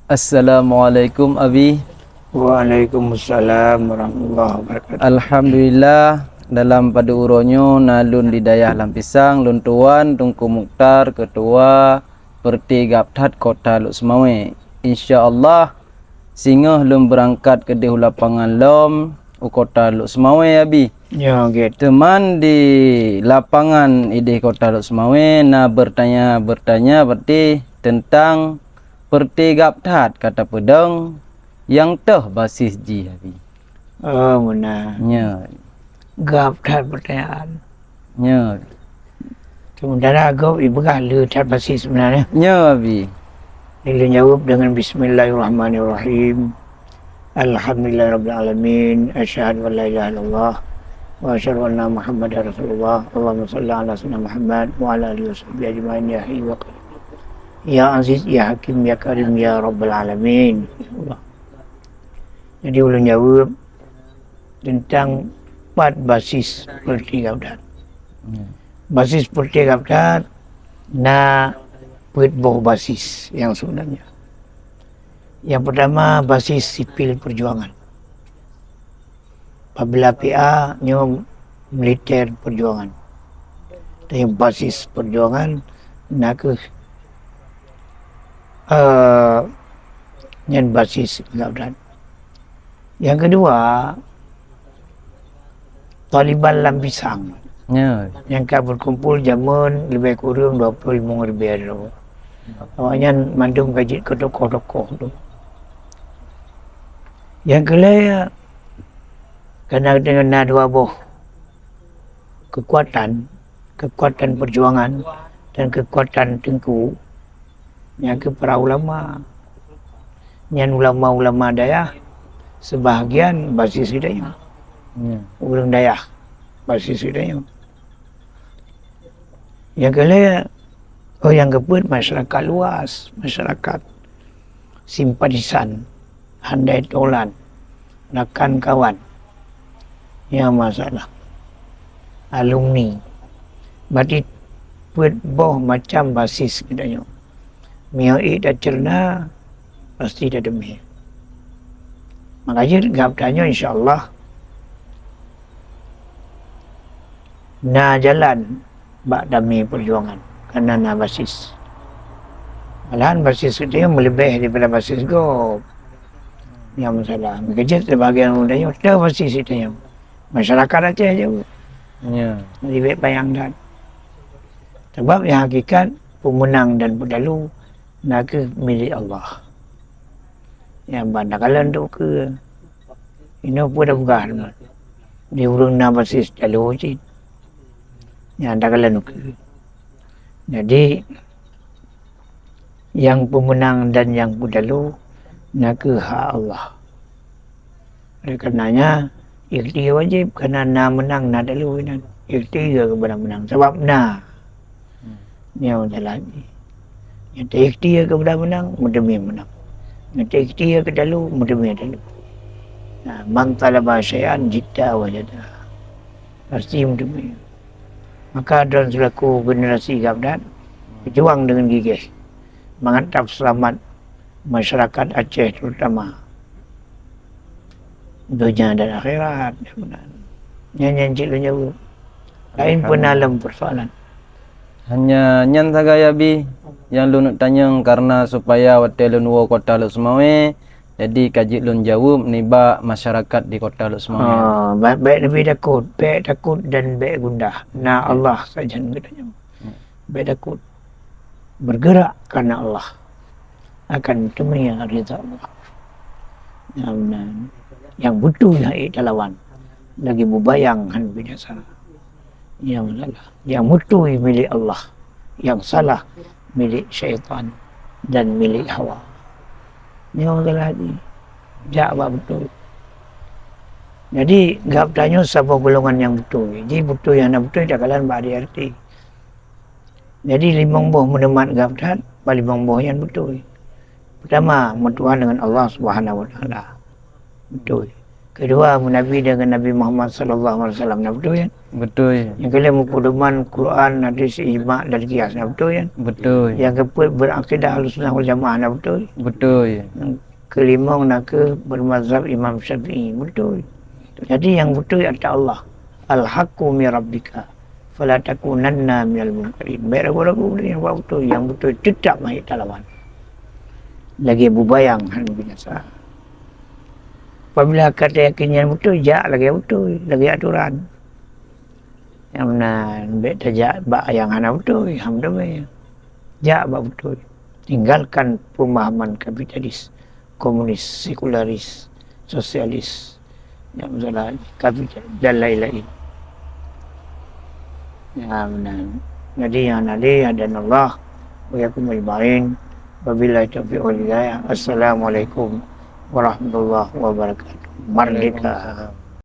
Assalamualaikum Abi. Waalaikumsalam warahmatullahi wabarakatuh. Alhamdulillah dalam pada uronyo nalun di dayah Lampisang Lun Tuan Tungku Mukhtar Ketua Perti Gaptat Kota Luk Semawe. InsyaAllah singoh lum berangkat ke di lapangan lom Kota Luk Semawe Abi. Ya gitu. Teman di lapangan ide Kota Luk Semawe bertanya berarti tentang Perti Gaptat kata pedang yang teh basis ji Abi. Oh benar. Nya. Gaptat pertanyaan. Nya. Sementara agak ibu kali cat pasti sebenarnya. Nya Abi. Dia jawab dengan Bismillahirrahmanirrahim. Alhamdulillahirrabbilalamin. Asyhadu an la ilaha illallah wa asyhadu anna Muhammadar Rasulullah. Allahumma shalli ala sayyidina Muhammad wa ala alihi washabbihi ajmain ya hayyu wa qayyum. Ya Aziz, Ya Hakim, Ya Karim, Ya Rabbal Alamin. Allah. Jadi ulun jawab tentang 4 basis Perti Gaptat. Basis Perti Gaptat na boh basis yang sebenarnya. Yang pertama basis sipil perjuangan. Apabila PA nyo militer perjuangan. Dan yang basis perjuangan nak ke yang basis Gaptat. Yang kedua Taliban Lampisang. Nya. Yang kau berkumpul zaman lebih kurang 25 lebih ada. Awaknya mandung kaji ke tokoh-tokoh tu. Yang kelima kena dengan dua buah kekuatan perjuangan dan kekuatan tengku yang ke para ulama. Yang ulama-ulama daya sebahagian basis hidayah. Orang daya basis hidayah. Yang kelima yang keempat masyarakat luas, masyarakat simpatisan, handai tolan, rakan kawan. Yang masalah alumni. Berarti buat boh macam basis kita. Mioi dah cerna pasti dah demi. Makanya Gaptatnya insyaAllah na jalan bak dami perjuangan karena na basis. Malahan basis kita melebih daripada basis GOP. Yang masalah. Kerja sebagian mudanya ada basis kita. Masyarakat aja je. Nya. Lebih bayang dan. Sebab yang hakikat pemenang dan pedalu nak ke milik Allah. Yang bandakalan tu ke ini pun dah bukan. Dia urung na basis dalu je. Yang bandakalan tu ke. Jadi yang pemenang dan yang pedalu nak ke hak Allah. Oleh karenanya ikhtiar wajib kerana na menang na dalu kan. Ikhtiar kepada menang sebab na. Yang lagi. Yang tak ikhtiar kepada menang, mudami menang. Yang tak ikhtiar ke dalu, mudami dalu. Nah, man talaba syai'an jidda wajada. Pasti mudami. Maka dalam selaku generasi Gaptat berjuang dengan gigih mengantap selamat masyarakat Aceh terutama dunia dan akhirat. Yang cik lu jawab lain pun alam persoalan. Hanya nyan sagaya Abi yang lu nak tanya karena supaya hotel lun wo Kota Luk Semawe jadi kaji lun jawab niba masyarakat di Kota Luk Semawe. Baik lebih takut dan baik gundah. Nah Allah saja katanya. Baik takut bergerak karena Allah akan temui rida Allah. Yang butuh yang lawan lagi bubayang han binasa. Yang salah, yang mutu milik Allah, yang salah milik syaitan dan milik hawa. Yang salah ni jawab betul. Jadi Gaptatnya sebuah golongan yang betul. Jadi betul yang nak betul dah kalan badi arti. Jadi 5 buah menemat Gaptat, 5 buah yang betul. Pertama, bertuhan dengan Allah Subhanahu Wa Taala. Betul. Kedua, Nabi dengan Nabi Muhammad sallallahu alaihi wasallam, nak betul kan? Betul. Yang kedua, berpedoman Quran, hadis, ijma' dan qiyas, nak betul kan? Betul. Yang keempat, berakidah Ahlussunnah wal Jamaah, nak betul? Betul. Yang kelima, nak bermazhab Imam Syafi'i, betul. Jadi yang betul adalah Allah. Al-haqqu min rabbika fala takunanna minal mumtarin. Baik ragu-ragu yang betul, yang betul tetap mai talawan. Lagi bubayang han binasa. Apabila kata yakin yang betul, jak lagi betul, lagi aturan. Yang mana baik tajak bak yang hana betul, alhamdulillah. Jak bak betul. Tinggalkan pemahaman kapitalis, komunis, sekularis, sosialis, yang masalah kapital dan lain-lain. Ya benar. Jadi yang nanti ada Allah wa yakum al-ba'in. Wabillahi taufiq wal hidayah. Assalamualaikum warahmatullahi wabarakatuh. Merdeka.